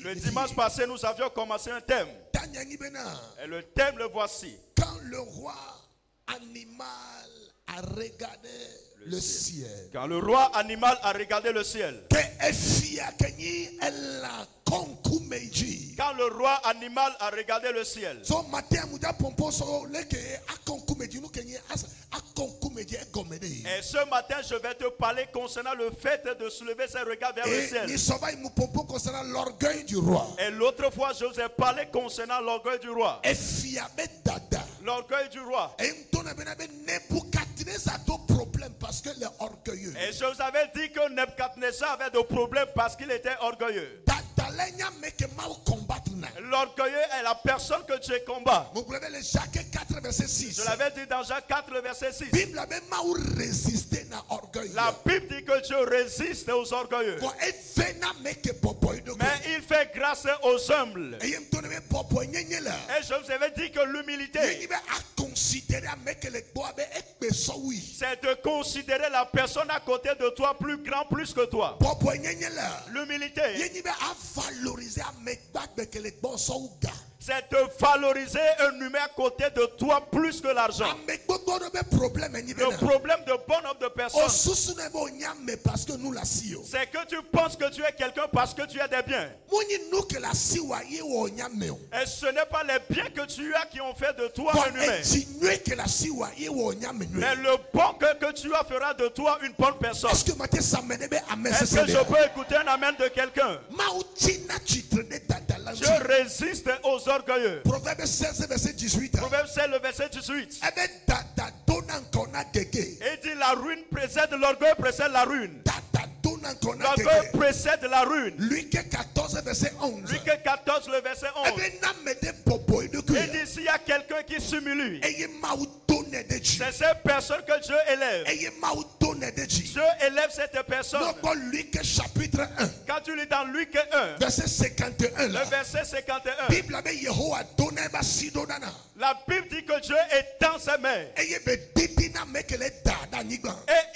Le dimanche passé, nous avions commencé un thème. Et le thème, le voici. Quand le roi animal a regardé le ciel. Quand le roi animal a regardé le ciel. Quand le roi animal a regardé le ciel. Et ce matin, je vais te parler concernant le fait de soulever ses regards vers le ciel. Concernant l'orgueil du roi. Et l'autre fois, je vous ai parlé concernant l'orgueil du roi. L'orgueil du roi. Et je vous avais dit que Nebuchadnezzar avait des problèmes parce qu'il était orgueilleux. L'orgueilleux est la personne que tu combats. Je l'avais dit dans Jacques 4, verset 6. La Bible dit que Dieu résiste aux orgueilleux. Mais il fait grâce aux humbles. Et je vous avais dit que l'humilité, c'est de considérer la personne à côté de toi plus grand, plus que toi. L'humilité, c'est de valoriser un humain à côté de toi plus que l'argent. Le problème de bon nombre de personnes, c'est que tu penses que tu es quelqu'un parce que tu as des biens. Et ce n'est pas les biens que tu as qui ont fait de toi un humain. Mais le bon que tu as fera de toi une bonne personne. Est-ce que je peux écouter un amen de quelqu'un? Je résiste aux orgueilleux. Proverbe 16, verset 18. Proverbe 16, le verset 18. Et dit la ruine précède l'orgueil, précède la ruine. L'orgueil précède la ruine. Luc 14, verset 11. Luc 14, le verset 11. Et dit s'il y a quelqu'un qui s'humilie, c'est cette personne que Dieu élève. Dieu élève cette personne. Luc chapitre 1. Quand tu lis dans Luc 1, verset 51. Le verset 51. La Bible dit que Dieu étend ses mains. Et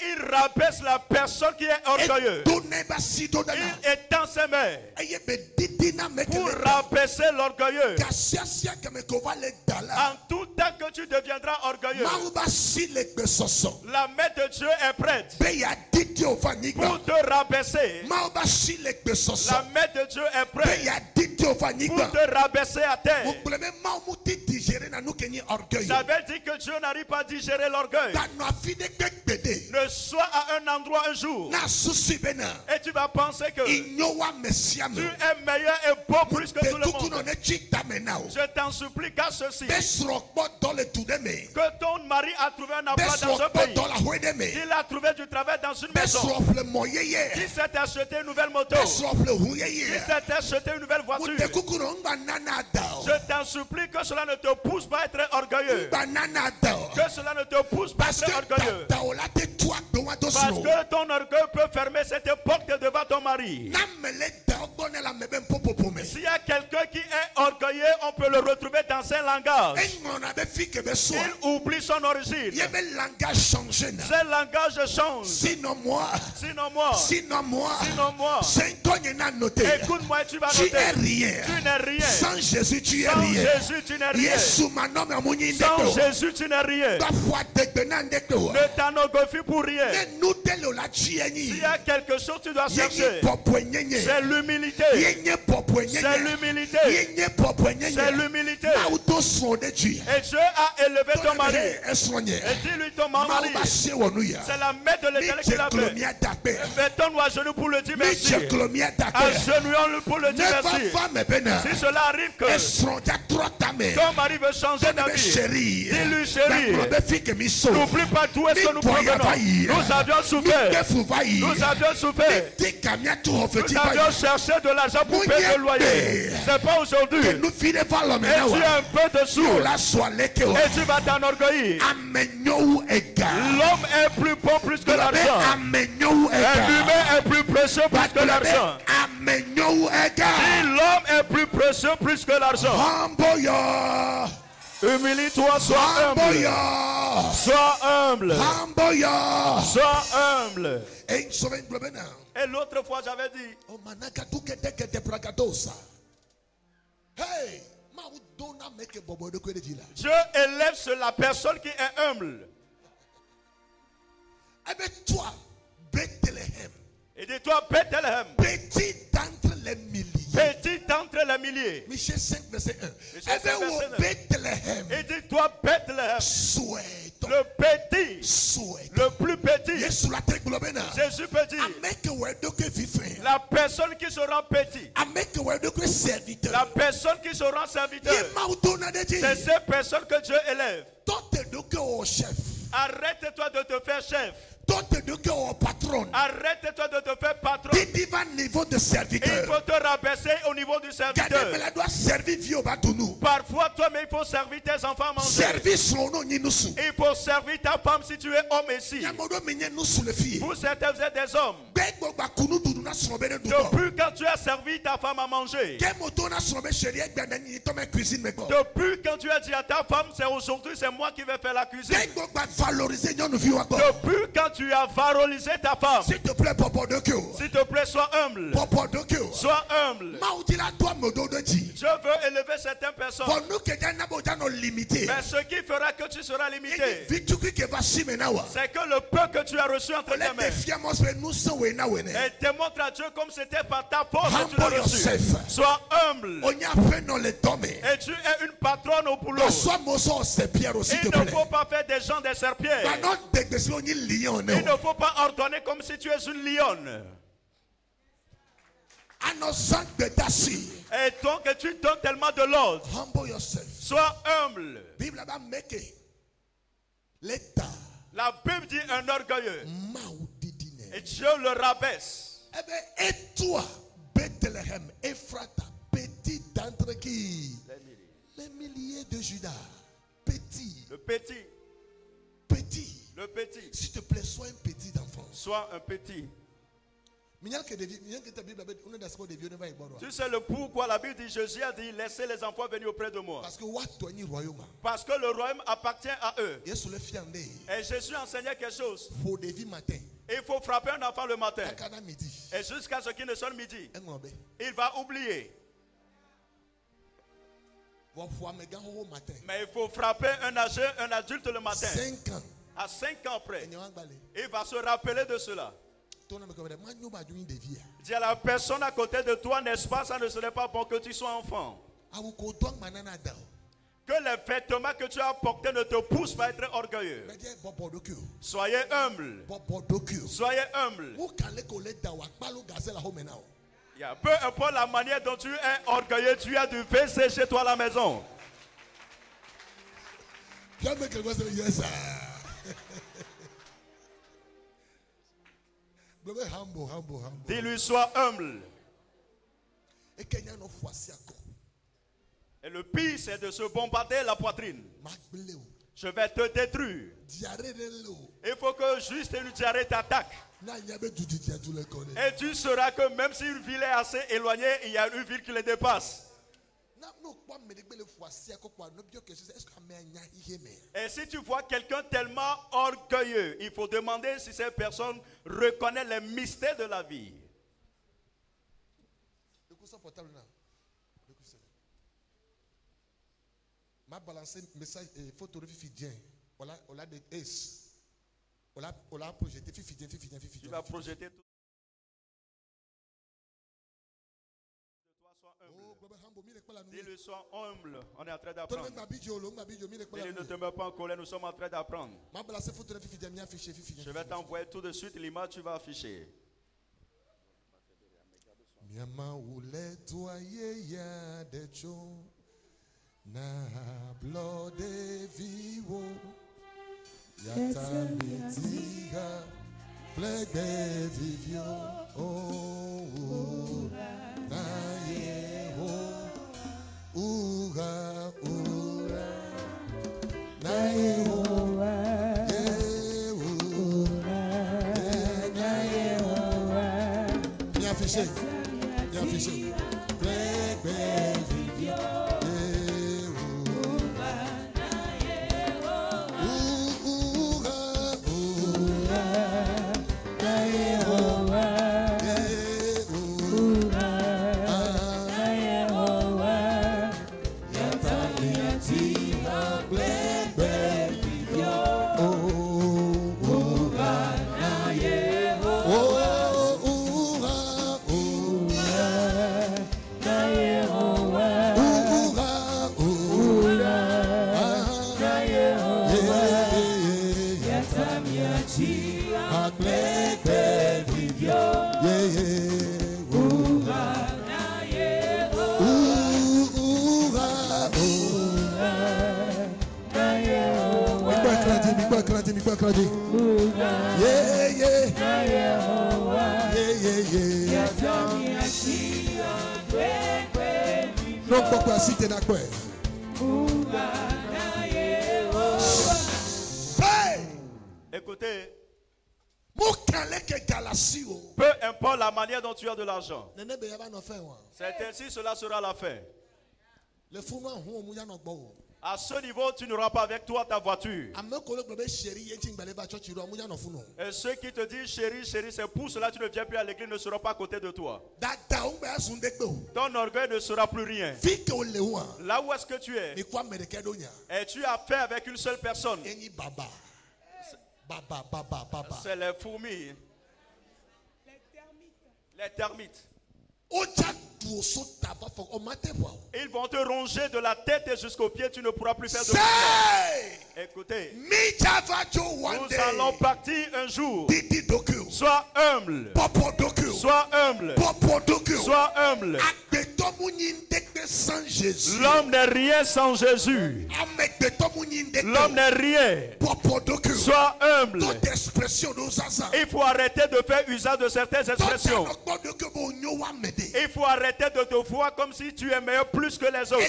il rabaisse la personne qui est orgueilleuse. Il étend ses mains pour rabaisser l'orgueilleux. En tout temps que tu deviendras orgueilleux, la main de Dieu est prête pour te rabaisser. La main de Dieu est prête pour te rabaisser à terre. J'avais dit que Dieu n'arrive pas à digérer l'orgueil. Ne sois à un endroit un jour et tu vas penser que tu es meilleur et beau plus que tout le monde. Je t'en supplie qu'à ceci, que ton mari a trouvé un emploi dans un pays, il a trouvé du travail dans une maison, il s'est acheté une nouvelle moto, il s'est acheté une nouvelle voiture. Je t'en supplie que cela ne te pousse pas à être orgueilleux. Que cela ne te pousse pas à être orgueilleux. Parce que ton orgueil peut fermer cette porte devant ton mari. S'il y a quelqu'un qui est orgueilleux, on peut le retrouver dans ses langages. Il oublie son origine. Ses langages changent. Sinon moi. Écoute-moi, tu vas noter. Tu n'es rien. Sans Jésus, tu es Sans rien. Jésus, tu n'es rien. Sans Jésus, tu n'es rien. Ne t'enorgueillis pour rien. S'il y a quelque chose que tu dois chercher, c'est l'humilité. C'est l'humilité. C'est l'humilité. Et Dieu a élevé ton mari. Et dis-lui ton mari, c'est la main de l'Éternel qui l'a fait. Mettons-nous à genoux pour le dire merci. Agenouillons-le pour le dire merci. Si cela arrive que ton mari veut changer ta vie, dis-lui chérie, n'oublie pas d'où est-ce que nous provenons. Nous avions souffert. Nous avions souffert. Nous avions cherché de l'argent pour payer le loyer. C'est pas aujourd'hui. Et tu as un peu de sous. Et tu vas t'enorgueillir. L'homme est plus bon plus que l'argent. L'humain est plus précieux plus que l'argent. Si l'homme est plus précieux plus que l'argent. Humilie-toi, sois humble. Sois humble. Sois humble. Et l'autre fois, j'avais dit, Dieu élève sur la personne qui est humble. Et toi, Bethléem. Et de toi, Bethléem. Petit d'entre les milliers. Petit d'entre les milliers. Michée 5, verset 1. Michée 5, verset 1. Bethléem. Et dis-toi, Bethléem. Souhaite. Le petit. Souhaite. Le plus petit. Jésus peut dire. La personne qui sera petit. La personne qui sera serviteur. C'est cette personne que Dieu élève. Arrête-toi de te faire chef. Arrête-toi de te faire patron. Il faut te rabaisser au niveau du serviteur. Parfois, toi-même, il faut servir tes enfants à manger. Il faut servir ta femme si tu es homme ici. Vous certains, vous êtes des hommes. Depuis quand tu as servi ta femme à manger. Depuis quand tu as dit à ta femme, c'est aujourd'hui, c'est moi qui vais faire la cuisine. Depuis quand tu as valorisé ta femme. S'il te plaît, s'il te plaît, sois humble. Sois humble. Je veux élever certaines personnes. Mais ce qui fera que tu seras limité, c'est que le peu que tu as reçu entre tes mains. Et démontre à Dieu comme c'était par ta force que tu l'as reçu. Sois humble. Et tu es une patronne au boulot. Il ne faut pas faire des gens des serpillères. Il ne faut pas ordonner comme si tu es une lionne. Et donc tu donnes tellement de l'ordre. Sois humble. La Bible dit un orgueilleux. Et Dieu le rabaisse. Et toi, Bethléem, Ephrata, petit d'entre qui? Les milliers de Judas. Petit. Le petit. Petit. Le petit. S'il te plaît, sois un petit enfant. Sois un petit. Tu sais le pourquoi la Bible dit, Jésus a dit, laissez les enfants venir auprès de moi. Parce que le royaume appartient à eux. Et Jésus enseignait quelque chose. Il faut frapper un enfant le matin. Et jusqu'à ce qu'il ne sonne midi, il va oublier. Mais il faut frapper un adulte le matin. 5 ans. À 5 ans après, il va se rappeler de cela. Dis à la personne à côté de toi, n'est-ce pas, ça ne serait pas bon que tu sois enfant. Que les vêtements que tu as portés ne te poussent pas à être orgueilleux. Soyez humble. Soyez humble. Peu importe la manière dont tu es orgueilleux, tu as du WC chez toi à la maison. Dis-lui, sois humble. Et le pire, c'est de se bombarder la poitrine. Je vais te détruire. Il faut que juste une diarrhée t'attaque. Et tu sauras que même si une ville est assez éloignée, il y a une ville qui les dépasse. Et si tu vois quelqu'un tellement orgueilleux, il faut demander si cette personne reconnaît les mystères de la vie. Ma balancé message photo fidien. On l'a de S. On l'a projeté fidien. Tu vas projeter tout. Dis-le, sois humble. On est en train d'apprendre. Dis-le, ne te mets pas en colère, nous sommes en train d'apprendre. Je vais t'envoyer tout de suite l'image, tu vas afficher. Na blode vivo yatamitiga blede vivio oh na yeho ura na yeho na yeho bien affiché blede vivio Makadi. Yeah, yeah. Yeah, yeah. Non, pourquoi si t'es d'accord? Écoutez, peu importe la manière dont tu as de l'argent, c'est ainsi cela sera la fin. À ce niveau, tu n'auras pas avec toi ta voiture. Et ceux qui te disent chérie, chérie, c'est pour cela que tu ne viens plus à l'église, ne seront pas à côté de toi. Ton orgueil ne sera plus rien. Là où est-ce que tu es? Et tu as fait avec une seule personne. C'est les fourmis. Les termites. Ils vont te ronger de la tête et jusqu'aux pieds, tu ne pourras plus faire de mouvement. Écoutez, nous allons partir un jour. Sois humble. Sois humble. Sois humble. L'homme n'est rien sans Jésus. L'homme n'est rien. Sois humble. Il faut arrêter de faire usage de certaines expressions. Il faut arrêter de te voir comme si tu es meilleur plus que les autres.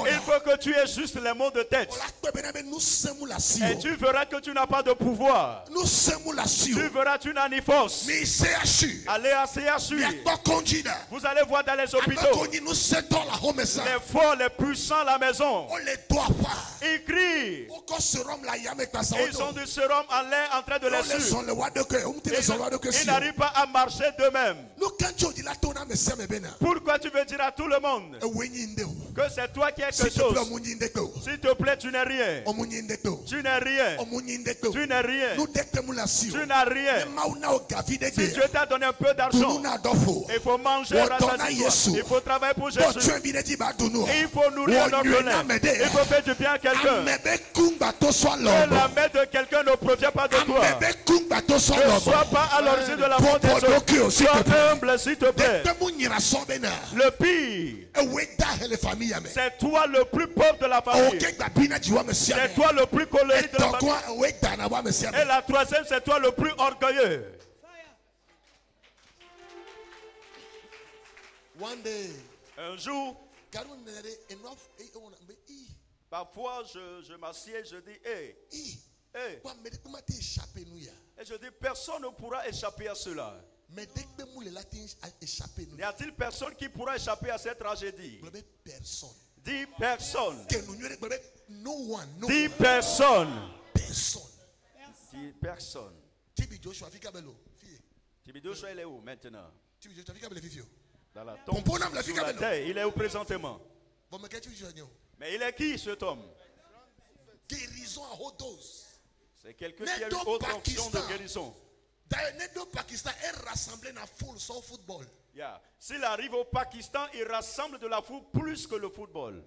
Il faut que tu aies juste les mots de tête. Et tu verras que tu n'as pas de pouvoir. Tu verras que tu n'as ni force. Allez à CHU. Vous allez voir dans les hôpitaux. Les forts, les puissants à la maison. Ils crient. Ils ont du sérum en l'air en train de les suivre. Ils n'arrivent pas à marcher d'eux-mêmes. Pourquoi tu veux dire à tout le monde que c'est toi qui es quelque chose? S'il te plaît, tu n'es rien. Tu n'es rien. Tu n'es rien. Tu n'as rien. Si Dieu t'a donné un peu d'argent, il faut manger, il faut travailler pour Jésus. Il faut nourrir notre lait. Il faut faire du bien à quelqu'un. Que la main de quelqu'un ne provient pas de toi. Ne sois pas à l'origine de la mort des autres. Sois humble, s'il te plaît. Le pire, c'est toi le plus pauvre de la famille. C'est toi le plus colérique de la famille. Et la troisième, c'est toi le plus orgueilleux. Un jour, parfois je m'assieds, je dis, hey. Et je dis, personne ne pourra échapper à cela. Y a-t-il personne qui pourra échapper à cette tragédie? 10 personnes. 10 personnes. 10 personnes. Tibi Joshua, il est où maintenant? Dans la tombe, sous la terre. Il est où présentement? Mais il est qui cet homme? C'est quelqu'un qui a une autre fonction de guérison. Yeah. S'il arrive au Pakistan, il rassemble de la foule plus que le football.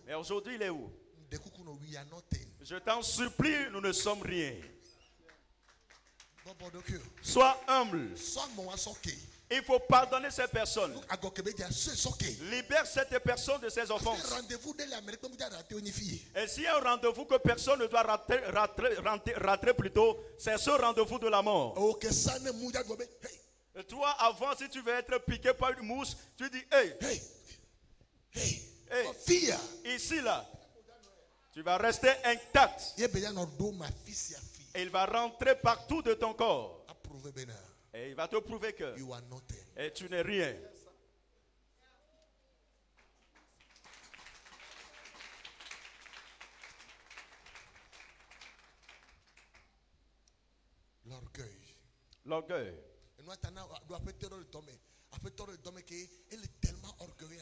Mais aujourd'hui, il est où? Je t'en supplie, nous ne sommes rien. Sois humble. Il faut pardonner ces personnes. Libère cette personne de ses offenses. Et s'il y a un rendez-vous que personne ne doit rater plutôt, c'est ce rendez-vous de la mort. Et toi, avant, si tu veux être piqué par une mouche, tu dis, hey, ici là, tu vas rester intact. Et il va rentrer partout de ton corps. Et il va te prouver que et tu n'es rien. L'orgueil. Il est tellement orgueilleux.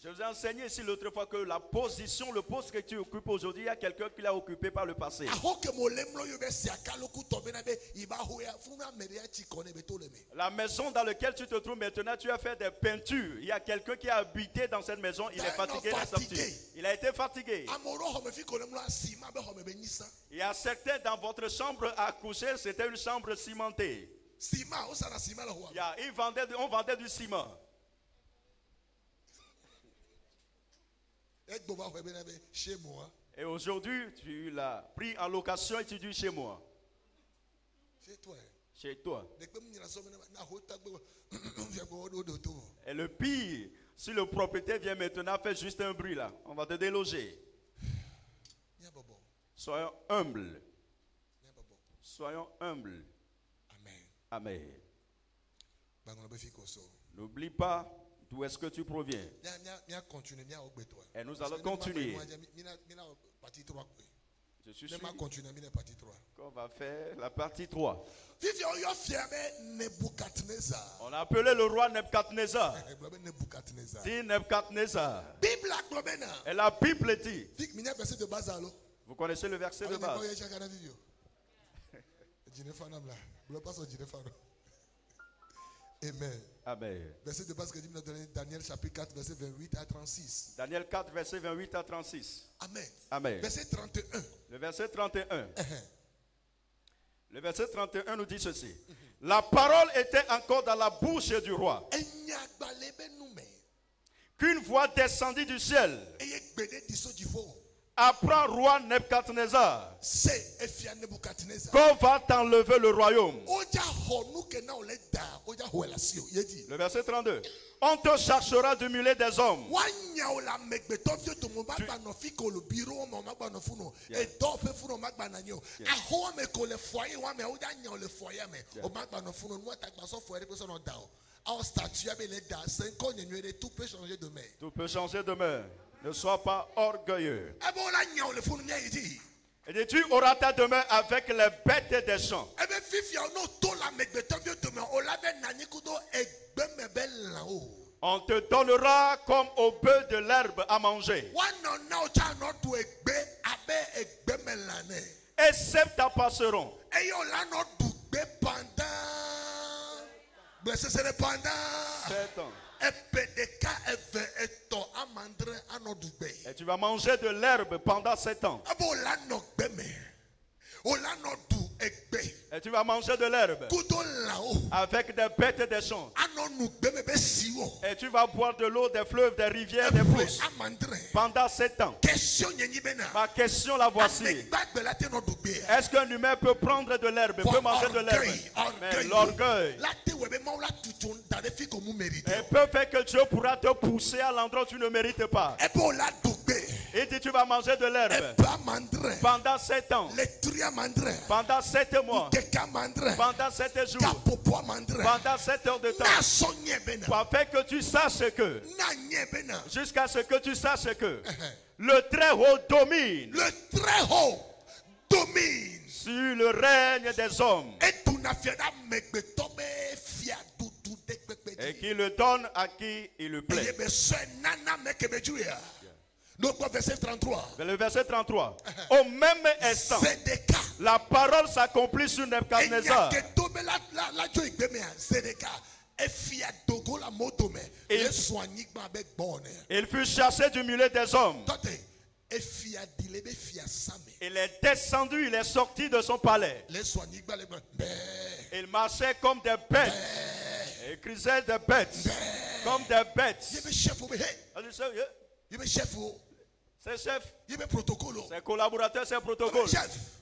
Je vous ai enseigné ici l'autre fois que la position, le poste que tu occupes aujourd'hui, il y a quelqu'un qui l'a occupé par le passé. La maison dans laquelle tu te trouves maintenant, tu as fait des peintures. Il y a quelqu'un qui a habité dans cette maison, il est fatigué, il est sorti. Il a été fatigué. Il y a certains dans votre chambre à coucher, c'était une chambre cimentée. Yeah, on vendait du ciment. Chez moi. Et aujourd'hui, tu l'as pris en location et tu dis chez moi. Chez toi. Chez toi. Et le pire, si le propriétaire vient maintenant faire juste un bruit là, on va te déloger. Soyons humbles. Soyons humbles. Amen. Amen. N'oublie pas d'où est-ce que tu proviens. Et nous allons continuer. Je suis sûr qu'on va faire la partie 3. On a appelé le roi Nebuchadnezzar. Dit Nebuchadnezzar. Et la Bible dit. Vous connaissez le verset de base. Amen. Amen. Verset de base que dit dans Daniel chapitre 4 verset 28 à 36. Daniel 4 verset 28 à 36. Amen. Amen. Verset 31. Le verset 31. Le verset 31 nous dit ceci. La parole était encore dans la bouche du roi. Qu'une voix descendit du ciel. Apprends, roi Nebuchadnezzar, qu'on va t'enlever le royaume. Le verset 32. On te cherchera du milieu des hommes. Tout peut changer demain. Ne sois pas orgueilleux. Et tu auras ta demeure avec les bêtes des champs. On te donnera comme au bœuf de l'herbe à manger. Et sept passeront. Sept ans. Et tu vas manger de l'herbe pendant 7 ans. Et tu vas manger de l'herbe avec des bêtes des champs. Et tu vas boire de l'eau des fleuves, des rivières, des pousses pendant 7 ans. Ma question la voici. Est-ce qu'un humain peut prendre de l'herbe, peut manger de l'herbe? Mais l'orgueil peut faire que Dieu pourra te pousser à l'endroit où tu ne mérites pas. Il dit tu vas manger de l'herbe pendant 7 ans, pendant 7 mois, pendant 7 jours, pendant 7 heures de temps, pour faire que tu saches que, jusqu'à ce que tu saches que le Très-Haut domine. Le Très-Haut domine sur le règne des hommes. Et qui le donne à qui il le plaît. Donc, verset 33. Le verset 33. Au même instant, la parole s'accomplit sur Nebuchadnezzar. Il fut chassé du milieu des hommes. Il est descendu, il est sorti de son palais. Il marchait comme des bêtes. Il crisait des bêtes. Comme des bêtes. C'est chef. C'est collaborateur, c'est protocole.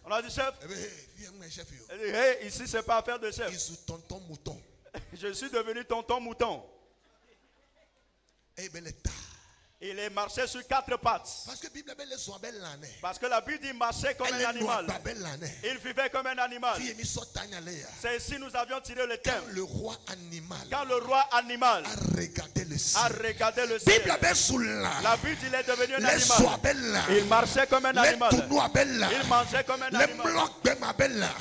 On a dit chef. Il dit, hey, ici c'est pas affaire de chef. Je suis devenu tonton mouton. Il est marché sur 4 pattes. Parce que la Bible dit marcher comme un animal. Il vivait comme un animal. C'est ici nous avions tiré le thème. Quand le roi animal a regardé le ciel. La Bible dit il est devenu un animal. Il marchait comme un animal. Il mangeait comme un animal.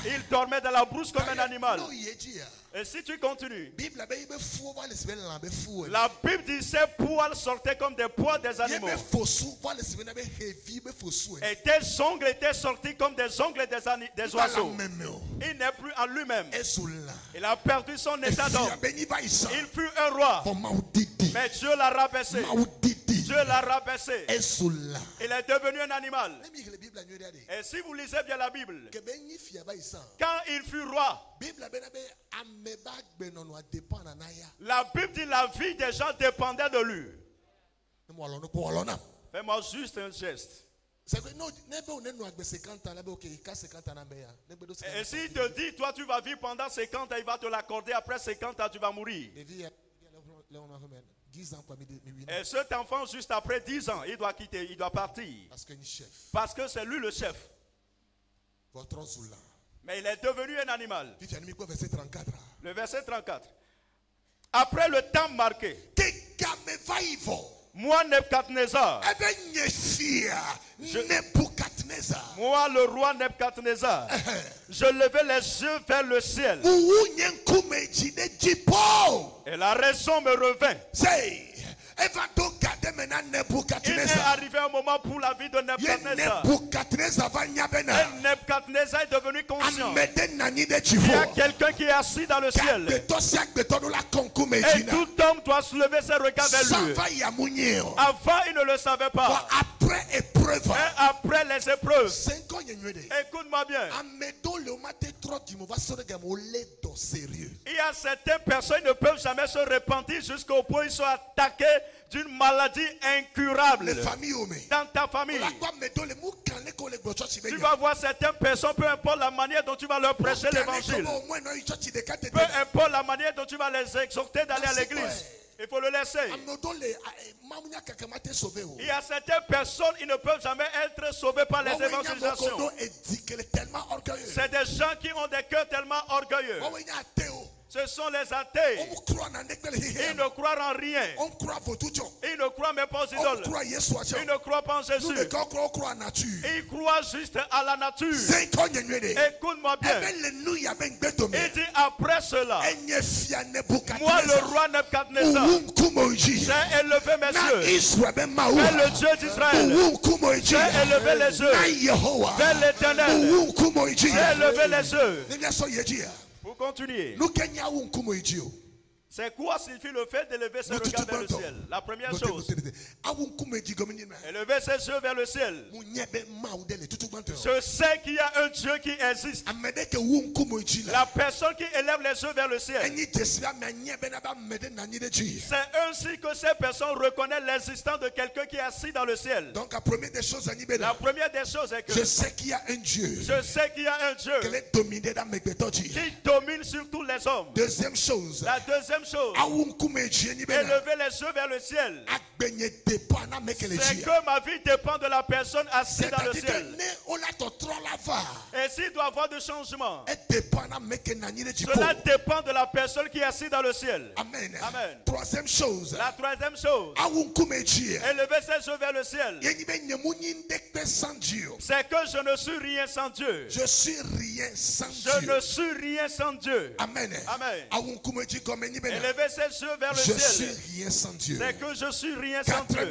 Il dormait dans la brousse comme un animal. Et si tu continues, la Bible dit ces poils sortaient comme des poils des animaux. Et tes ongles étaient sortis comme des ongles des oiseaux. Il n'est plus en lui-même. Il a perdu son état d'homme. Il fut un roi. Mais Dieu l'a rabaissé. Dieu l'a rabaissé. Il est devenu un animal. Et si vous lisez bien la Bible, quand il fut roi, la Bible dit la vie des gens dépendait de lui. Fais-moi juste un geste. Et s'il te dit, toi tu vas vivre pendant 50 ans, il va te l'accorder. Après 50 ans, tu vas mourir. Et cet enfant, juste après 10 ans, il doit quitter, il doit partir. Parce que c'est lui le chef. Mais il est devenu un animal. Le verset 34. Après le temps marqué, moi, Nebuchadnezzar, moi, le roi Nebuchadnezzar, je levai les yeux vers le ciel. Et la raison me revint. Il est arrivé un moment pour la vie de Nebuchadnezzar. Et Nebuchadnezzar est devenu conscient. Il y a quelqu'un qui est assis dans le ciel. Et tout homme doit se lever ses regards vers lui. Avant, il ne le savait pas. Et après les épreuves, écoute-moi bien. Il y a certaines personnes qui ne peuvent jamais se repentir jusqu'au point où ils sont attaqués d'une maladie incurable dans ta famille. Tu vas voir certaines personnes, peu importe la manière dont tu vas leur prêcher l'évangile, peu importe la manière dont tu vas les exhorter d'aller à l'église, il faut le laisser. Il y a certaines personnes qui ne peuvent jamais être sauvées par les évangélisations. C'est des gens qui ont des cœurs tellement orgueilleux. Ce sont les athées. Ils ne croient en rien. Ils ne croient même pas aux idoles. Ils ne croient pas en Jésus. Ils croient juste à la nature. Écoute-moi bien. Il dit après cela, moi le roi Nebuchadnezzar, j'ai élevé mes yeux vers le Dieu d'Israël. J'ai élevé les yeux vers l'Éternel. J'ai élevé les yeux. Pour continuer. C'est quoi signifie le fait d'élever ses regards vers le ciel? La première chose, élever ses yeux vers le ciel. Je sais qu'il y a un Dieu qui existe. La personne qui élève les yeux vers le ciel, c'est ainsi que ces personnes reconnaissent l'existence de quelqu'un qui est assis dans le ciel. Donc la première des choses est que je sais qu'il y a un Dieu. Je sais qu'il y a un Dieu qui domine sur tous les hommes. Deuxième chose, la deuxième chose, élever les yeux vers le ciel, c'est que ma vie dépend de la personne assise dans le ciel. Et s'il doit y avoir de changement, cela dépend de la personne qui est assise dans le ciel. Amen. Amen. Troisième chose, la troisième chose, élever ses yeux vers le ciel, c'est que je ne suis rien sans Dieu. Je suis rien sans Dieu. Je ne suis rien sans Dieu. Amen. Amen. Élever ses yeux vers le ciel, je suis rien sans Dieu. C'est que je suis rien sans Dieu.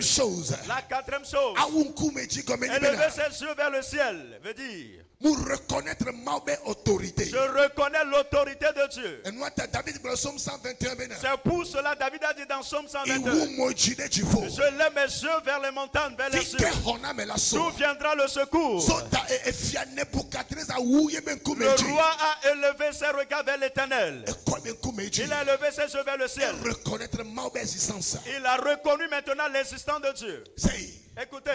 La quatrième chose, élever ses yeux vers le ciel veut dire pour reconnaître ma autorité. Je reconnais l'autorité de Dieu. C'est pour cela David a dit dans Psaume 122, je lève mes yeux vers les montagnes, vers les cieux. D'où viendra le secours? Le roi a élevé ses regards vers l'Éternel. Il a élevé ses yeux vers le ciel. Il a reconnu maintenant l'existence de Dieu. Écoutez,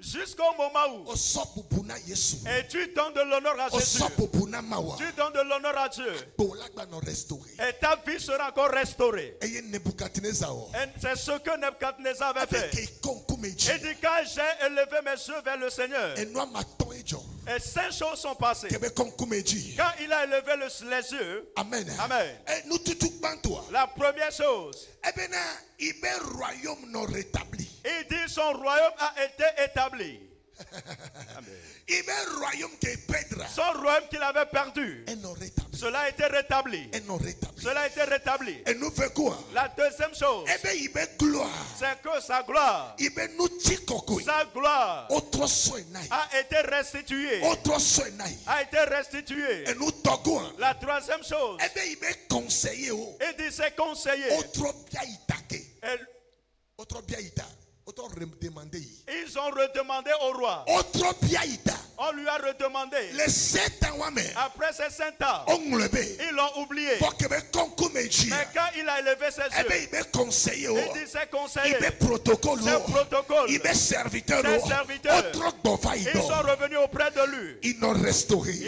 jusqu'au moment où et tu donnes de l'honneur à Jésus, tu donnes de l'honneur à Dieu, et ta vie sera encore restaurée. Et c'est ce que Nebuchadnezzar avait fait. Il dit quand j'ai élevé mes yeux vers le Seigneur, et 5 choses sont passées. Quand il a élevé les yeux, Amen. Amen. La première chose, il dit son royaume a été établi. Son royaume qu'il avait perdu, cela a été rétabli. Cela a été rétabli. Et nous fait quoi? La deuxième chose, c'est que sa gloire, a été restituée. A été restituée. La troisième chose, il dit ses conseillers. Ils ont redemandé au roi. On lui a redemandé. Après ces 7 ans, ils l'ont oublié. Mais quand il a élevé ses yeux, il dit ses conseillers, ses protocoles, ses serviteurs, ils sont revenus auprès de lui. Il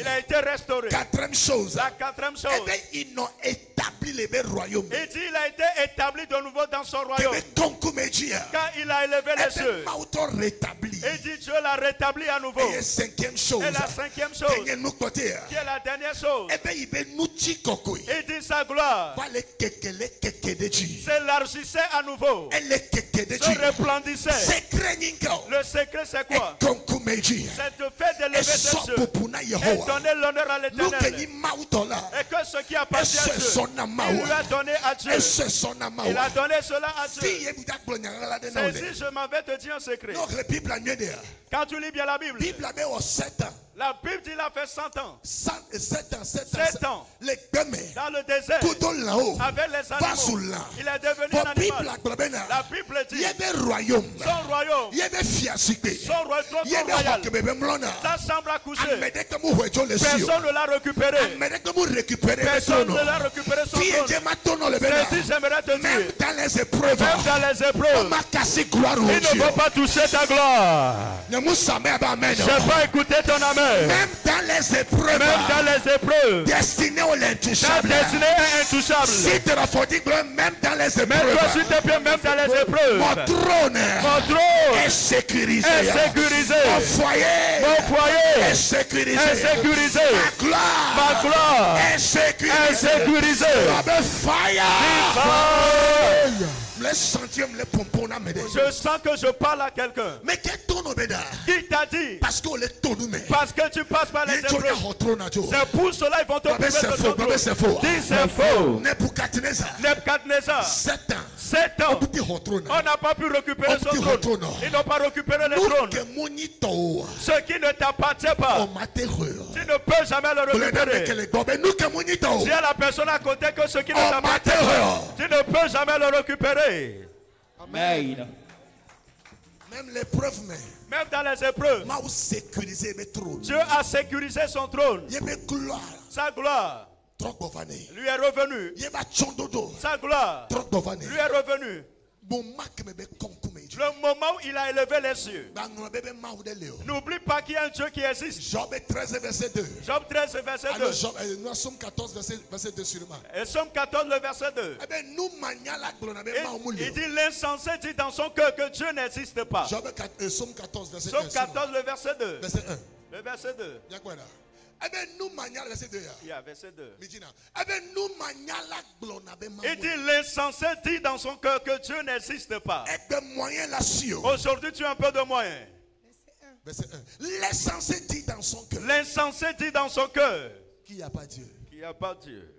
a été restauré. La 4e chose, ils ont établi le royaume. Il dit il a été établi de nouveau dans son royaume. Quand il a élevé les yeux, il dit Dieu l'a rétabli à nouveau. Et la 5e chose, qui est la dernière chose, il dit sa gloire s'élargissait à nouveau, se resplendissait. Le secret c'est quoi? C'est de faire d'élever ses yeux et donner l'honneur à l'Éternel. Et que ce qui appartient à Dieu, il lui a donné à Dieu. Il a donné cela à Dieu. C'est si je m'en vais te dire un secret. Quand tu lis bien la Bible, la Bible dit qu'il a fait 100 ans. 7 ans. Dans le désert. Avec les animaux. Il est devenu un animal. La Bible dit son royaume. Son royal. Sa chambre à coucher. Personne ne l'a récupéré. Personne ne l'a récupéré son trône. C'est si j'aimerais te dire. Même dans les épreuves. Il ne faut pas toucher ta gloire. Je ne pas écouter ton amen. Même dans les épreuves, destiné à l'intouchable. Si tu as même dans les épreuves, mon trône est sécurisé. Mon foyer est sécurisé. Ma gloire est sécurisée. Je sens que je parle à quelqu'un. Qui t'a dit? Parce que tu passes par les épreuves. C'est pour cela qu'ils vont te priver de ton trône. Dis c'est faux. Nebuchadnezzar, 7 ans. On n'a pas pu récupérer son trône. Ils n'ont pas récupéré le trône. Ce qui ne t'appartient pas, tu ne peux jamais le récupérer. Dis à la personne à côté que ce qui ne t'appartient pas, tu ne peux jamais le récupérer. Amen. Même l'épreuve, même dans les épreuves, Dieu a sécurisé son trône. Sa gloire lui est revenue. Sa gloire lui est revenue. Le moment où il a élevé les cieux. N'oublie pas qu'il y a un Dieu qui existe. Job 13 verset 2. Job 13 verset 2. Nous sommes 14 verset 2 sûrement. Et Somme 14 le verset 2. Il dit l'insensé dit dans son cœur que Dieu n'existe pas. Somme 14 verset 2. Somme 14 le verset 2. Verset 1. Le verset 2. Verset 2. Il dit l'insensé dit dans son cœur que Dieu n'existe pas. Aujourd'hui tu as un peu de moyens. Verset 1. L'insensé dit dans son cœur. L'insensé dit dans son cœur qu'il n'y a pas Dieu. Qu'il n'y a pas Dieu.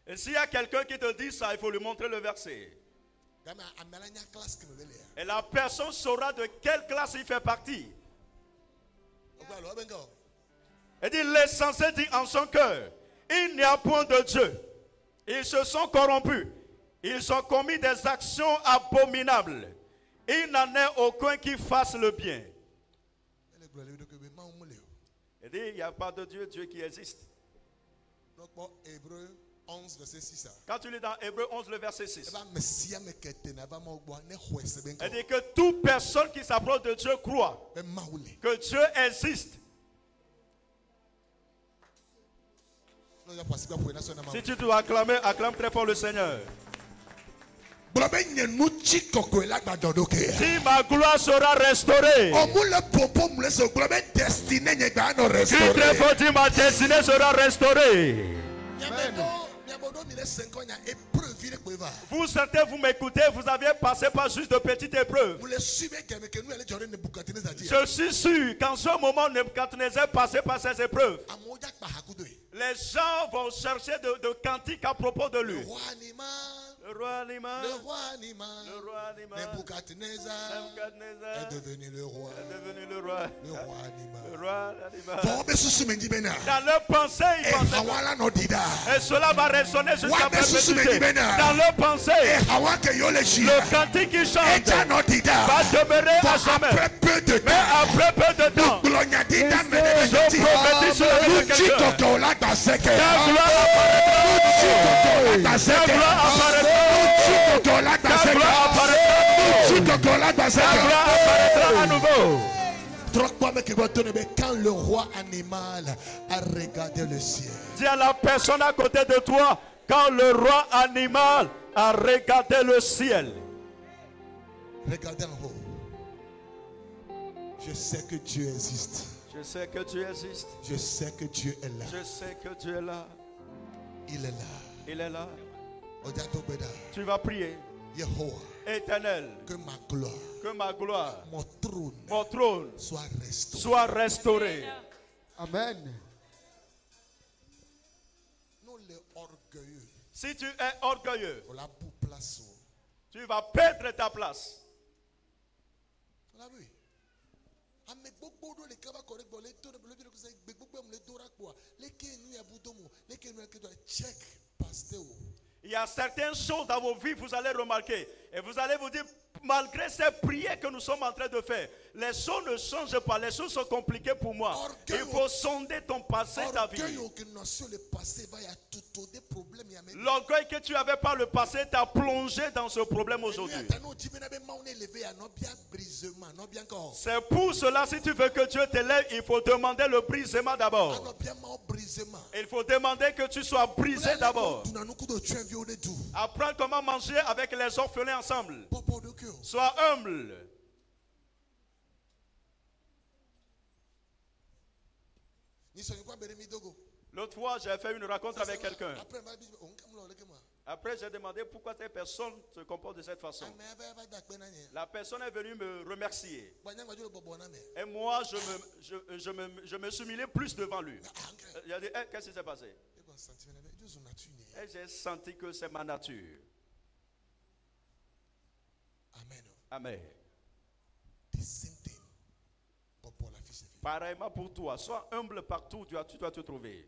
Et s'il y a quelqu'un qui te dit ça, il faut lui montrer le verset. Et la personne saura de quelle classe il fait partie. Il dit l'insensé dit en son cœur, il n'y a point de Dieu. Ils se sont corrompus. Ils ont commis des actions abominables. Il n'en est aucun qui fasse le bien. Il dit il n'y a pas de Dieu, Dieu qui existe. Hébreu 11 verset 6. Quand tu lis dans Hébreu 11 le verset 6. Il dit que toute personne qui s'approche de Dieu croit que Dieu existe. Si tu dois acclamer, acclame très fort le Seigneur. Si ma gloire sera restaurée, si très fort dit ma destinée sera restaurée. Vous certains, vous m'écoutez, vous aviez passé par juste de petites épreuves. Je suis sûr qu'en ce moment, Nebuchadnezzar passait par ces épreuves. Les gens vont chercher de cantiques à propos de lui. Le roi animal, Nebuchadnezzar est devenu le roi. Le roi animal. Le roi animal. Dans leur pensée, ils pensaient. Et cela va résonner jusqu'à perpétuité. Dans leur pensée, le cantique qui chante va demeurer à jamais. Mais après peu de temps, je prophétise sur la vie de quelqu'un. Ta gloire apparaîtra à nouveau. Quand le roi animal a regardé le ciel. Dis à la personne à côté de toi, quand le roi animal a regardé le ciel. Regardez en haut. Je sais que Dieu existe. Je sais que Dieu existe. Je sais que Dieu est là. Je sais que Dieu est là. Il est là. Il est là. Tu vas prier. Éternel, que ma gloire, mon trône soit restauré. Amen. Si tu es orgueilleux, tu vas perdre ta place. Il y a certaines choses dans vos vies, vous allez remarquer. Et vous allez vous dire, malgré ces prières que nous sommes en train de faire, les choses ne changent pas. Les choses sont compliquées pour moi. Il faut sonder ton passé, ta vie. L'orgueil que tu avais par le passé t'a plongé dans ce problème aujourd'hui. C'est pour cela, si tu veux que Dieu t'élève, il faut demander le brisement d'abord. Il faut demander que tu sois brisé d'abord. Apprends comment manger avec les orphelins ensemble. Sois humble. L'autre fois, j'ai fait une rencontre avec quelqu'un. Après, j'ai demandé pourquoi cette personne se comporte de cette façon. La personne est venue me remercier. Et moi, je me suis mis plus devant lui. Il a dit, hey, qu'est-ce qui s'est passé? Et j'ai senti que c'est ma nature. Amen. Pareillement pour toi, sois humble partout où tu dois te trouver.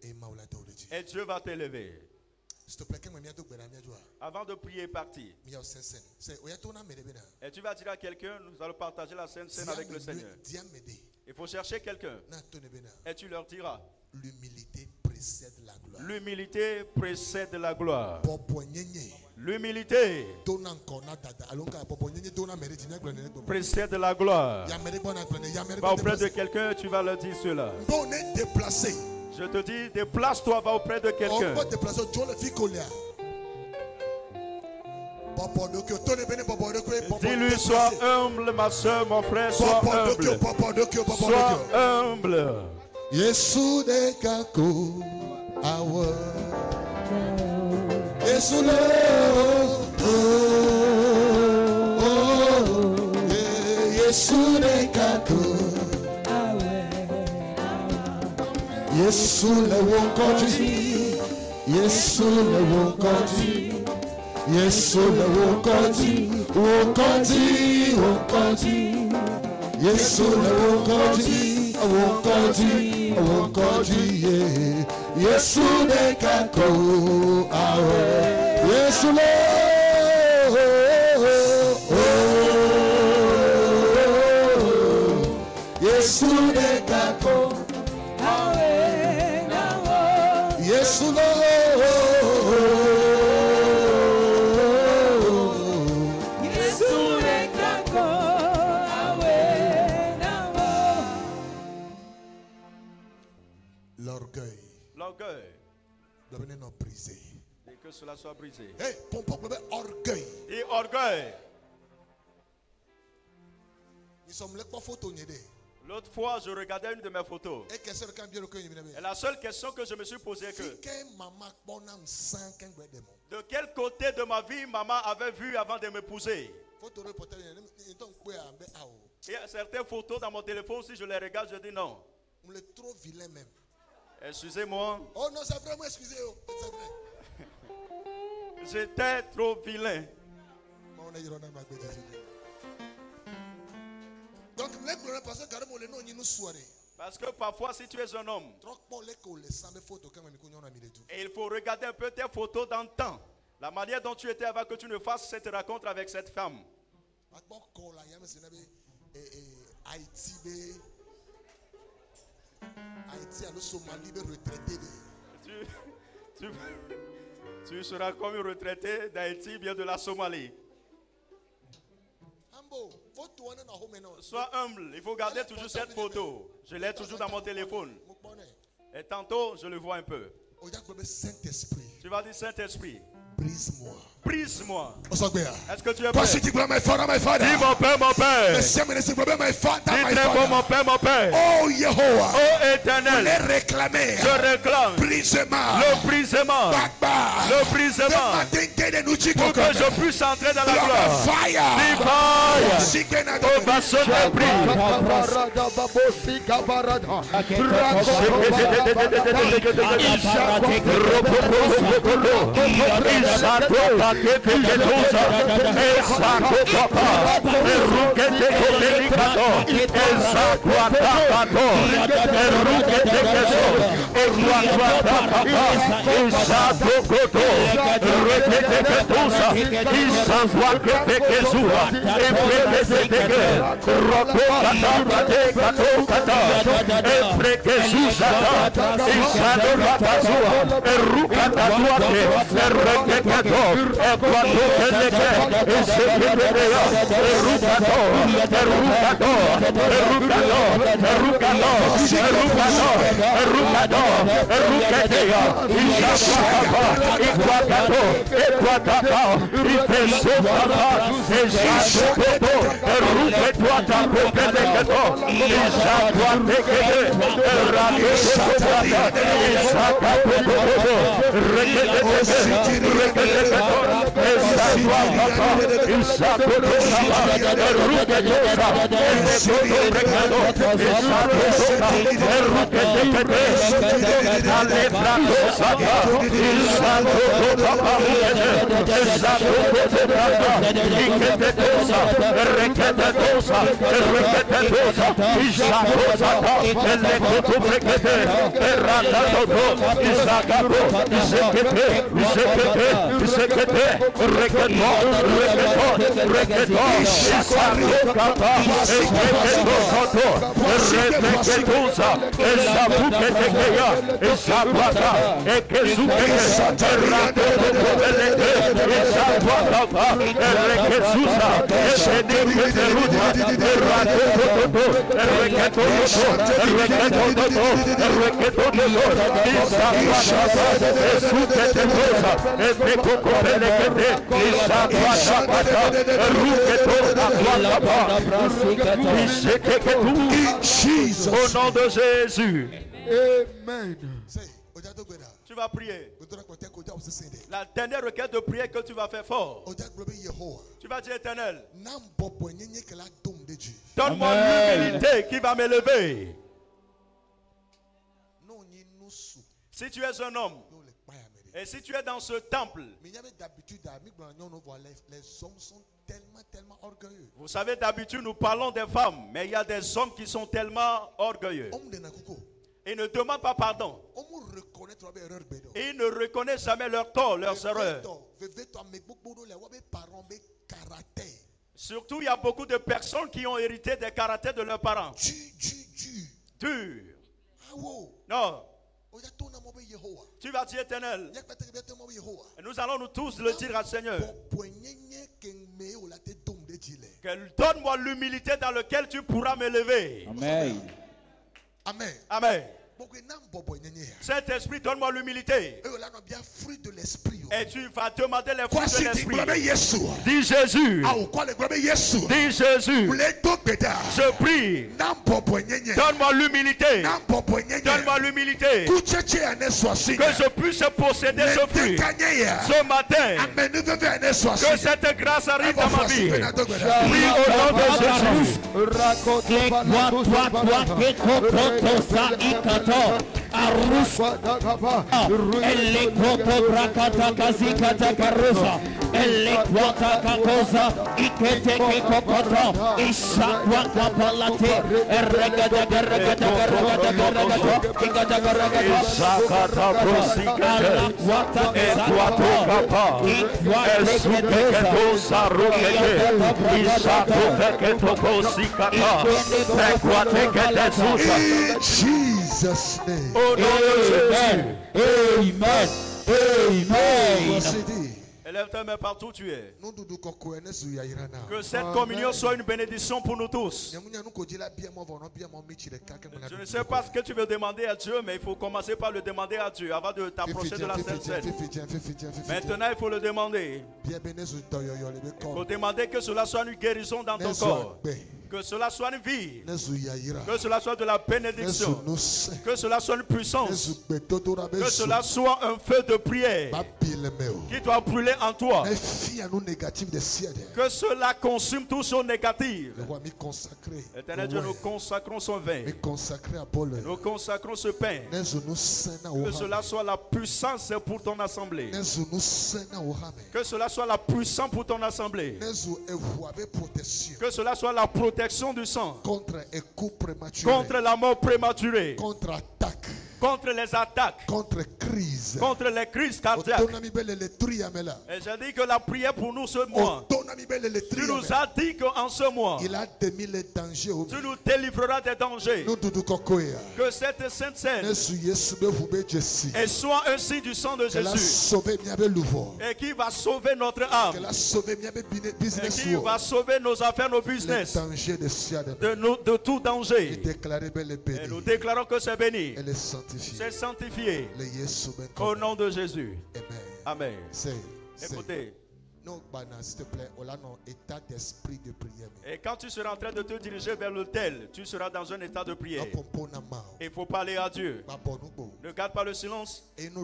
Et Dieu va t'élever. Avant de prier, partir. Et tu vas dire à quelqu'un, nous allons partager la scène avec le Seigneur. Il faut chercher quelqu'un. Et tu leur diras, l'humilité précède la gloire. L'humilité précède la gloire. L'humilité précède la gloire. Va auprès de quelqu'un, tu vas leur dire cela. Je te dis, déplace-toi, va auprès de quelqu'un. Dis-lui, sois humble, ma soeur, mon frère, sois humble. Sois humble. Yesu de kako awa. Yesu le Yesu de kako awa. Yesu le wonkoji. Yesu le wonkoji. Yesu le wonkoji. Wonkoji. Yesu le wonkoji. Wonkoji, yeah. Yesu de kako awe. Yesu le Yesu de kako awe nawo. Yesu le Yesu de kako awe nawo. L'orgueil. Doit nous briser. Et que cela soit brisé. Hey, orgueil. Et orgueil. L'autre fois, je regardais une de mes photos. Et la seule question que je me suis posée est que de quel côté de ma vie maman avait vu avant de m'épouser? Il y a certaines photos dans mon téléphone, si je les regarde, je dis non. On est trop vilain même. Excusez-moi. Oh non, c'est vraiment excusez. C'est vrai. J'étais trop vilain. Donc Parce que parfois, si tu es un homme, et il faut regarder un peu tes photos dans le temps, la manière dont tu étais avant que tu ne fasses cette rencontre avec cette femme. Tu seras comme un retraité d'Haïti, bien de la Somalie. Sois humble, il faut garder toujours cette photo. Je l'ai toujours dans mon téléphone. Et tantôt, je le vois un peu. Tu vas dire Saint-Esprit. Brise-moi. Brise-moi. Est-ce que tu es prêt? Dis mon père, mon père. Dis très bon mon père, mon père. Oh Yehovah. Oh Éternel. Je réclame. Brisement. Le brisement. Le brisement. Pour que je puisse entrer dans la gloire. Fire. Oh basson Au nom de Jésus. Amen. Tu vas prier. La dernière requête de prière que tu vas faire fort. Tu vas dire Éternel, donne-moi l'humilité qui va m'élever. Si tu es un homme et si tu es dans ce temple, vous savez, d'habitude nous parlons des femmes, mais il y a des hommes qui sont tellement orgueilleux. Ils ne demandent pas pardon. Ils ne reconnaissent jamais leurs torts, leurs erreurs. Surtout, il y a beaucoup de personnes qui ont hérité des caractères de leurs parents. Dur. Non. Tu vas dire Éternel. Et nous allons nous tous le dire à Seigneur. Donne-moi l'humilité dans laquelle tu pourras m'élever. Amen. Amen. Amen. Saint-Esprit, donne-moi l'humilité. Et tu vas demander les fruits de l'esprit. Dis Jésus. Dis Jésus. Je prie. Donne-moi l'humilité. Donne-moi l'humilité. Que je puisse posséder ce fruit. Ce matin. Que cette grâce arrive dans ma vie. Oui, au nom de Jésus. Koto Arus Elekoto Brakata Kazikata Karusa Elekwata Kakosa Ikete Kokoto Ishakwa Kapalate Regada Garagada Garagada Garagada Ikata Garagada Ishakata Prosikate Equato Kapa Esuketosa Rukete Ishato Peketo Kosikata Equate Ketesusa Jesus' name. Oh, no, amen. Amen. Amen. Élève ta main partout où tu es. Que cette communion soit une bénédiction pour nous tous. Je ne sais pas ce que tu veux demander à Dieu, mais il faut commencer par le demander à Dieu avant de t'approcher de la Sainte Seine. Maintenant, il faut le demander. Il faut demander que cela soit une guérison dans ton corps. Que cela soit une vie. Que cela soit de la bénédiction. Que cela soit une puissance. Que cela soit un feu de prière qui doit brûler en toi. Que cela consume tout ce négatif. Éternel Dieu, nous consacrons son vin. Nous consacrons ce pain. Que cela soit la puissance pour ton assemblée. Que cela soit la puissance pour ton assemblée. Que cela soit la protection du sang contre la mort prématurée, contre les attaques, contre les crises cardiaques. Et j'ai dit que la prière pour nous ce mois, tu nous as dit qu'en ce mois, tu nous délivreras des dangers. Que cette Sainte Seine soit un signe du sang de Jésus et qui va sauver notre âme et qui va sauver nos affaires, nos business de tout danger. Et nous déclarons que c'est béni. C'est sanctifié au nom de Jésus. Amen. Écoutez. S'il te plaît, on a un état d'esprit de prière. Et quand tu seras en train de te diriger vers l'autel, tu seras dans un état de prière. Il faut parler à Dieu. Ne garde pas le silence. Et tu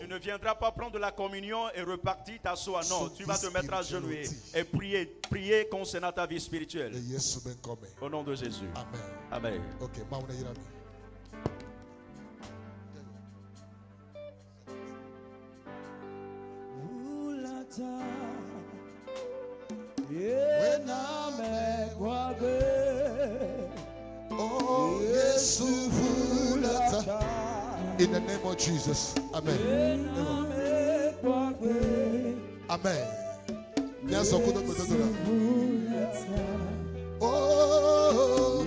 ne viendras pas prendre la communion et repartir t'asseoir. Non, tu vas te mettre à genoux et prier concernant ta vie spirituelle. Au nom de Jésus. Amen. Amen. Oh, yes, in the name of Jesus. Amen. Amen. Oh,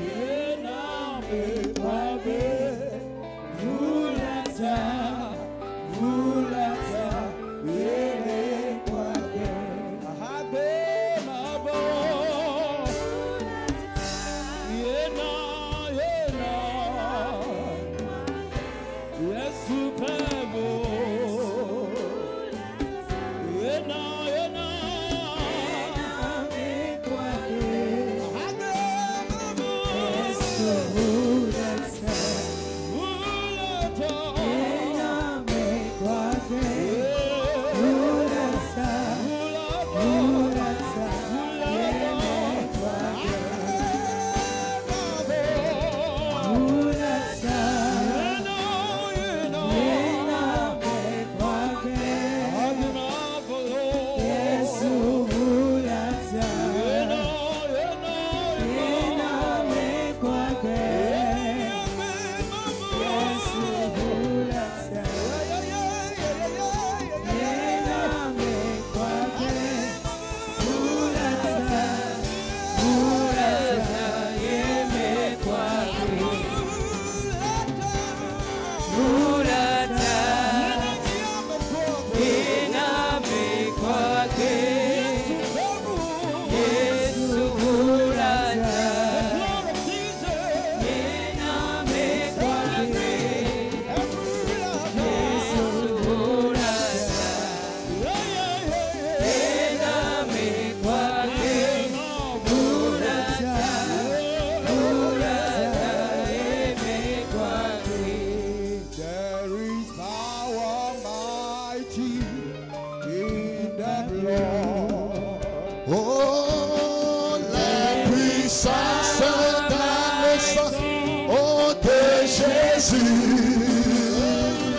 Jésus.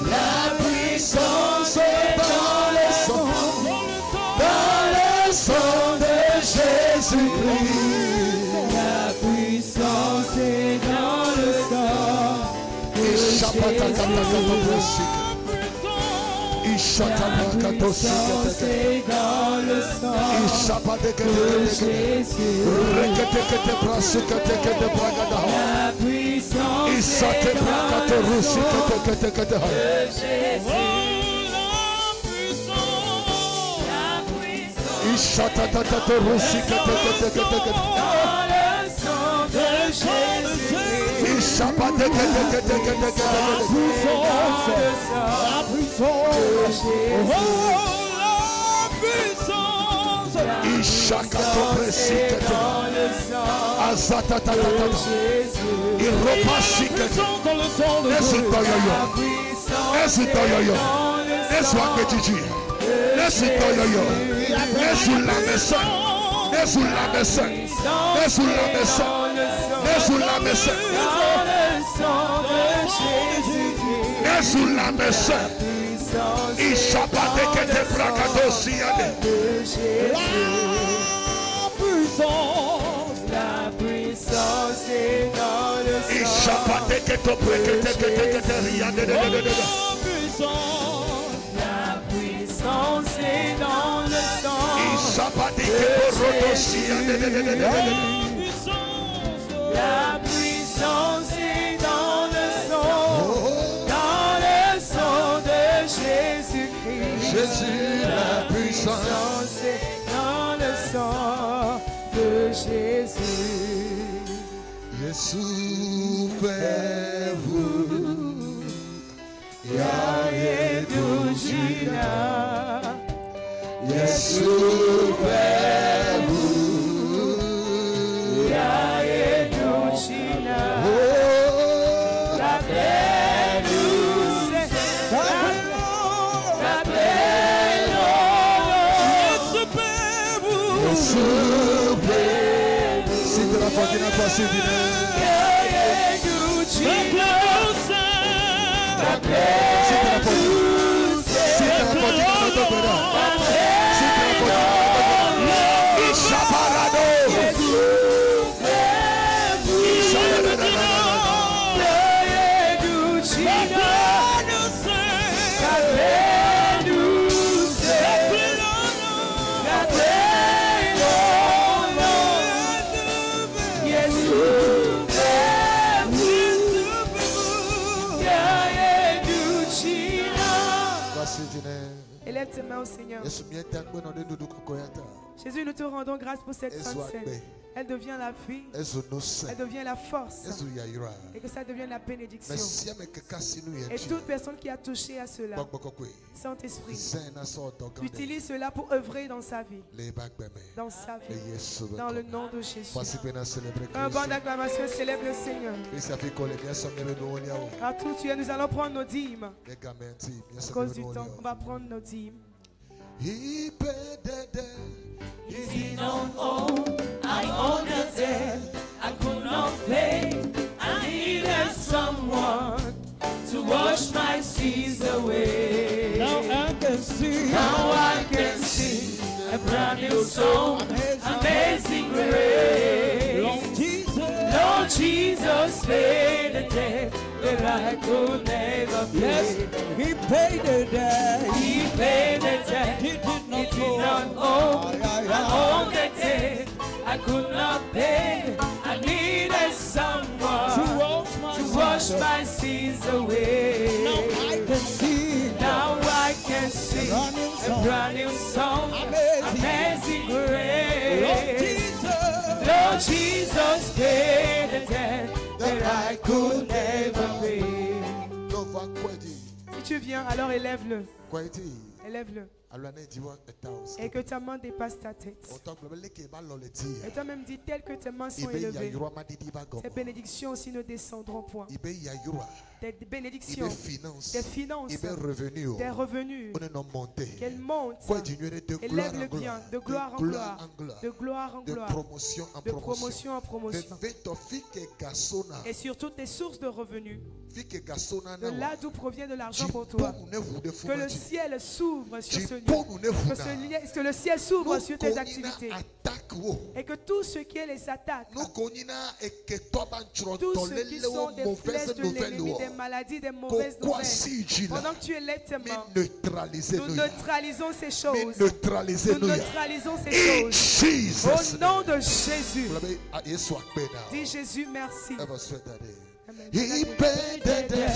La puissance est dans le sang de Jésus-Christ. La puissance est dans le sang de Jésus. La puissance est dans le sang de Jésus. La puissance est dans le sang de Jésus-Christ. Jésus, la puissance est dans le sang de Jésus. Jésus, fais-vous. Yaedujina. Jésus, fais-vous. Yaedujina. La paix douce. La paix Jésus, fais-vous. Si tu la portes, la passe, Élève tes mains au Seigneur. Jésus, nous te rendons grâce pour cette sainte scène. Elle devient la vie, elle devient la force, et que ça devienne la bénédiction. Et toute personne qui a touché à cela, Saint-Esprit, utilise cela pour œuvrer dans sa vie, dans le nom de Jésus. Un bon acclamation, célèbre le Seigneur. À tout tuer, nous allons prendre nos dîmes. À cause du temps, on va prendre nos dîmes. He paid the debt. He don't own, I own the debt. I could not pay. I needed someone to wash my sins away. Now I can see a brand new song, amazing grace. Lord Jesus paid the debt that I could never pay. Yes, he paid the debt. He paid the debt. He did He did not owe. I owned the debt I could not pay. I needed someone to wash my sins away. Now I can see. Now I can see a brand new song, amazing grace. Lord Jesus paid the debt that I could never pay. Si tu viens, alors élève-le. Élève-le. Et que ta main dépasse ta tête. Et toi-même dis, tel que tes mains sont élevées, tes bénédictions aussi ne descendront point. Des bénédictions, des finances, des revenus, qu'elles montent et lèvent le bien de gloire en gloire, de gloire en gloire, de promotion en promotion. Et sur toutes tes sources de revenus, de là d'où provient de l'argent pour toi, que le ciel s'ouvre sur ce lieu, que le ciel s'ouvre sur tes activités, et que tout ce qui est les attaques, tout ce qui sont des flèches de l'ennemi, des maladies, des mauvaises nouvelles, pendant que tu élèves tes mains, nous neutralisons ces choses. Nous neutralisons ces choses. Au nom de Jésus. Dis Jésus merci. He paid the debt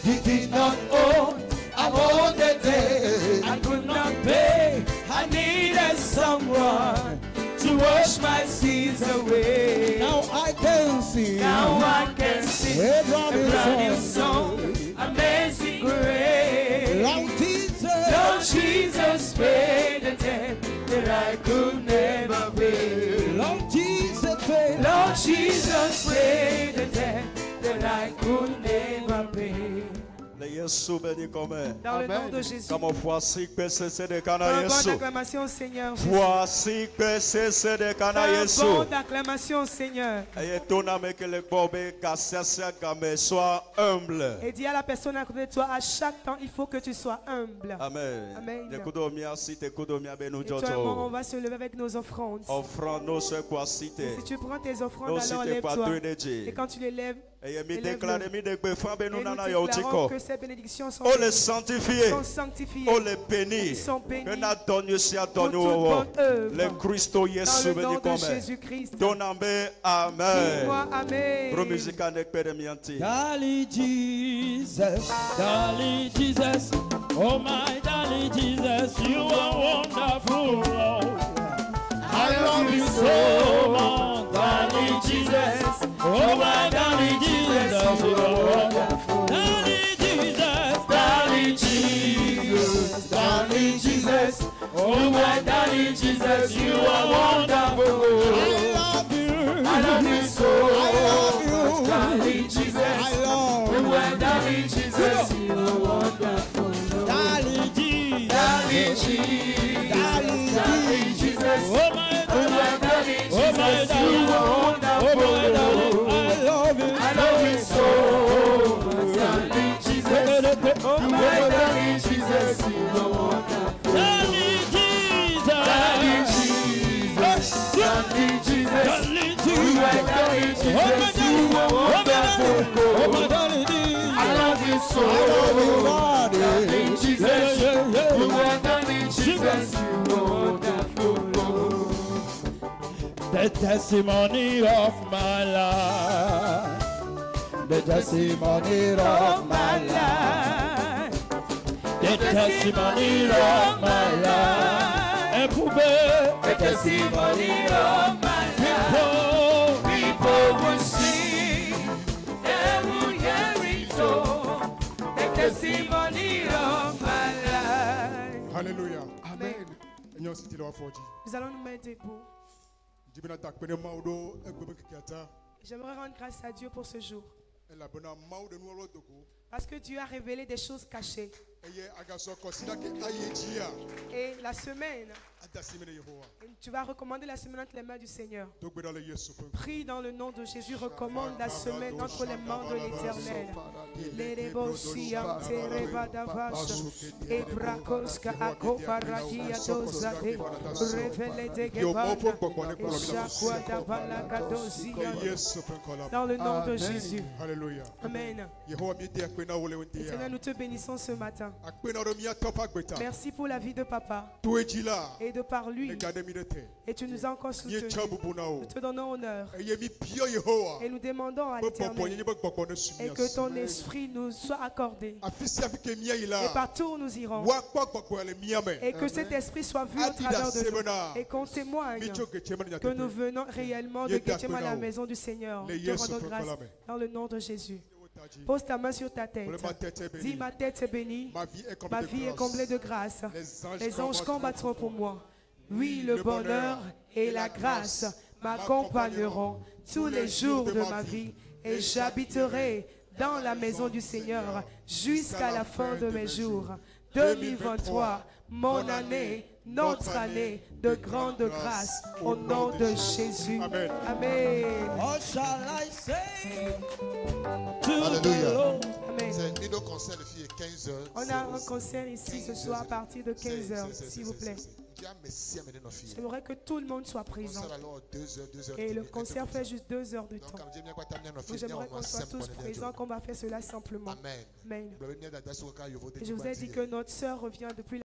he did not owe. I owed the debt I could not pay. I needed someone to wash my sins away. Now I can sing. Now I can sing a brand new song. Amazing grace. Lord Jesus paid the debt that I could never pay. Lord Jesus paid. Lord Jesus paid the debt that I could never pay. Dans le nom de Jésus. Voici que c'est de Cana Bonne Yesu. acclamation au Seigneur. Voici que c'est de Cana Yesu. Bonne acclamation au Seigneur. Et dis à la personne à côté de toi, à chaque temps, il faut que tu sois humble. Amen. Amen. Et toi, on va se lever avec nos offrandes. Si tu prends tes offrandes, alors lève-toi. Et quand tu les lèves, et nous déclarons que ces bénédictions sont sanctifiées, oh les bénis, sont bénies que n'a donné si à pour toute bonne œuvre, dans le nom de Jésus-Christ. Amen. Dis-moi Amen. Darling Jesus, oh my darling Jesus, you are wonderful. I love you so much, darling Jesus. Oh my darling Jesus, you are wonderful. Darling Jesus, darling Jesus, darling Jesus. Oh my darling Jesus, you are wonderful. I love you so. I love you, darling Jesus. I love you, my darling Jesus, you are wonderful. Darling Jesus, darling Jesus, darling Jesus. Oh my darling Jesus, you are wonderful. I love you so, my darling Jesus. Oh my darling Jesus, you are wonderful. Darling Jesus, darling Jesus, darling Jesus, darling Jesus, my darling Jesus, you are wonderful. Oh my darling Jesus, I love you so, darling Jesus, you are darling Jesus, you are wonderful. The testimony of my life. The testimony of my life. The testimony of my life. The testimony of my life. People will sing, they will hear it all. The testimony of my life. Hallelujah. Amen. Nous allons nous mettre debout. J'aimerais rendre grâce à Dieu pour ce jour. Parce que Dieu a révélé des choses cachées. Et la semaine, tu vas recommander la semaine entre les mains du Seigneur. Prie dans le nom de Jésus, recommande la semaine entre les mains de l'Éternel. Dans le nom de Jésus. Amen. Seigneur, nous te bénissons ce matin. Merci pour la vie de papa. Et de par lui. Et tu nous as encore soutenus. Nous te donnons honneur. Et nous demandons à l'Éternel. Et que ton esprit nous soit accordé. Et partout où nous irons. Et que cet esprit soit vu au travers de nous. Et qu'on témoigne que nous venons réellement de Getchema, la maison du Seigneur. Te rendons grâce dans le nom de Jésus. Pose ta main sur ta tête. Dis, ma tête est bénie. Ma vie est comblée de grâce. Les anges combattront pour moi. Oui, le bonheur et la grâce m'accompagneront tous les jours de ma vie. Et j'habiterai dans la maison du Seigneur jusqu'à la fin de mes jours. 2023, mon année, notre année de grande grâce, au nom de Jésus. Amen. Amen. What shall I say to Alléluia. Amen. C'est Nido concert de filles 15h. On a un concert ici ce soir à partir de 15h, s'il vous plaît. J'aimerais que tout le monde soit présent. Et le concert fait juste 2 heures de temps. Donc j'aimerais qu'on soit tous présents, qu'on va faire cela simplement. Amen. Et je vous ai dit que notre sœur revient depuis